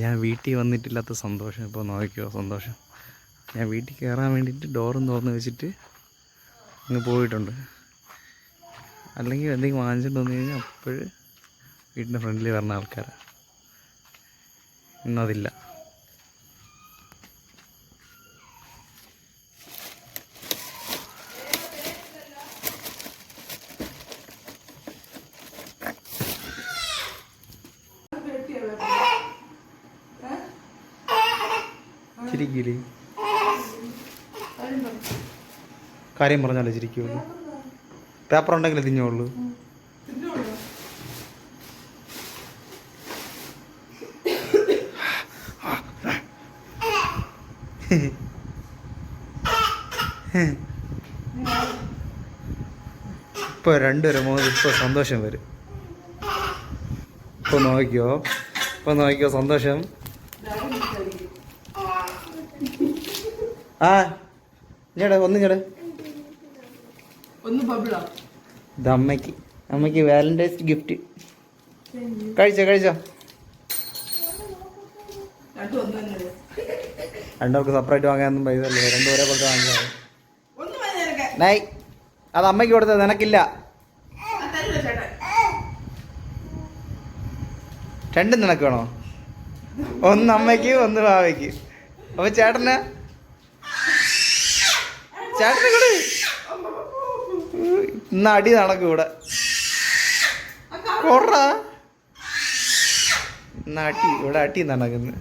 ഞാൻ വീട്ടിൽ വന്നിട്ടില്ലാത്ത സന്തോഷം ഇപ്പോൾ നോക്കിയോ സന്തോഷം. ഞാൻ വീട്ടിൽ കയറാൻ വേണ്ടിയിട്ട് ഡോറും തുറന്ന് വെച്ചിട്ട് അങ്ങ് പോയിട്ടുണ്ട്. അല്ലെങ്കിൽ എന്തെങ്കിലും വാങ്ങിച്ചിട്ട് വന്നു കഴിഞ്ഞാൽ അപ്പോൾ വീടിൻ്റെ ഫ്രണ്ടിൽ വരുന്ന ആൾക്കാരാണ്. ഇന്നതില്ല. ചിരിക്കില്ലേ? കാര്യം പറഞ്ഞാലേ ചിരിക്കുള്ളൂ. പേപ്പർ ഉണ്ടെങ്കിലേ തിന്നുള്ളൂ. ഇപ്പോൾ രണ്ടുപേരും മുഖത്ത് ഇപ്പോൾ സന്തോഷം വരും. ഇപ്പോൾ നോക്കിയോ സന്തോഷം. ആ ഇങ്ങടെ ഇത് അമ്മയ്ക്ക് വാലന്റൈൻസ് ഗിഫ്റ്റ്. കഴിച്ചോ രണ്ടുപേർക്ക് സെപ്പറേറ്റ് വാങ്ങാനൊന്നും പൈസ അല്ലേ, രണ്ടും ഒരേപോലത്തെ വാങ്ങിച്ചാൽ നായി. അത് അമ്മയ്ക്ക് കൊടുത്തത്, നിനക്കില്ല. രണ്ടും നിനക്ക് വേണോ? ഒന്ന് അമ്മയ്ക്ക് ഒന്ന് ഭാവയ്ക്ക്. അപ്പൊ ചേട്ടന് കൂടെ ഇന്ന് അടി നടക്കും ഇവിടെ. കൊറ ഇന്ന് ഇവിടെ അടി നടക്കുന്നു.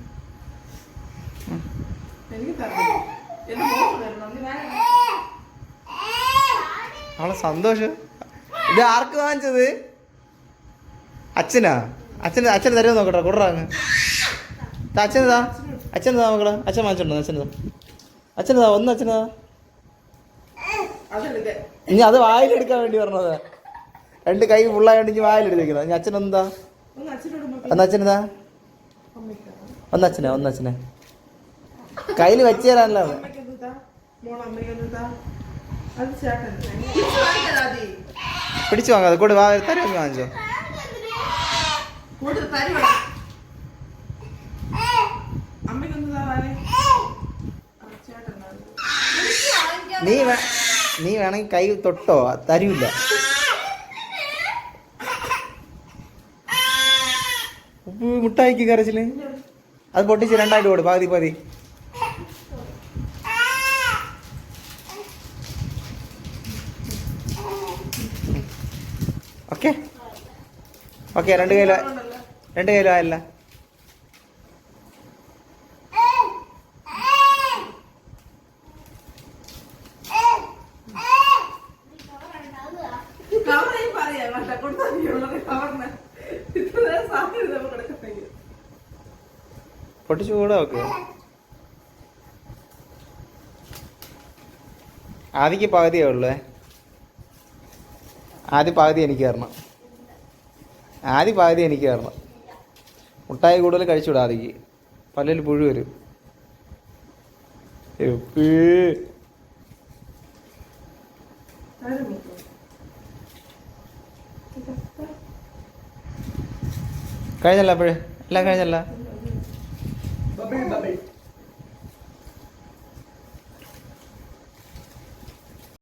അവളെ സന്തോഷം. ഇത് ആർക്ക് വാങ്ങിച്ചത്? അച്ഛനാ? അച്ഛന് തരുമോ നോക്കട്ടെ. കൊറാങ്ങ് അച്ഛനതാ മക്കളെ. അച്ഛൻ വാങ്ങിച്ചിട്ടുണ്ടോ? അച്ഛനതാ ഒന്ന്. അച്ഛനതാ. ഇനി അത് വായിലെടുക്കാൻ വേണ്ടി പറഞ്ഞത്. രണ്ട് കൈ ഫുള്ളായോണ്ട് ഇനി വായിലെടുത്തേക്കുന്നത്. ഇനി അച്ഛനെന്താ? അച്ഛനെന്താ? ഒന്നച്ഛനെ കയ്യിൽ വെച്ച് തരാനല്ലോ. പിടിച്ചു വാങ്ങാതെ കൂടെ തരുമോ? വാങ്ങിച്ചോ. നീ വേണമെങ്കിൽ കൈ തൊട്ടോ, തരൂല്ല. മുട്ടായിക്ക് കരച്ചില് അത് പൊട്ടിച്ച് രണ്ടായിട്ട് കൊടു. പാതി ഓക്കെ 2 കിലോ ആയല്ല. പൊട്ടിച്ചു കൂടെ ഓക്കെ. ആദ്യക്ക് പകുതിയേ ഉള്ളൂ. ആദ്യം പകുതി എനിക്ക് തരണം. മുട്ടായി കൂടുതൽ കഴിച്ചുവിടാം. ആദ്യക്ക് പല്ലിൽ പുഴു വരും. കഴിഞ്ഞല്ല അപ്പോഴേ എല്ലാം കഴിഞ്ഞല്ല.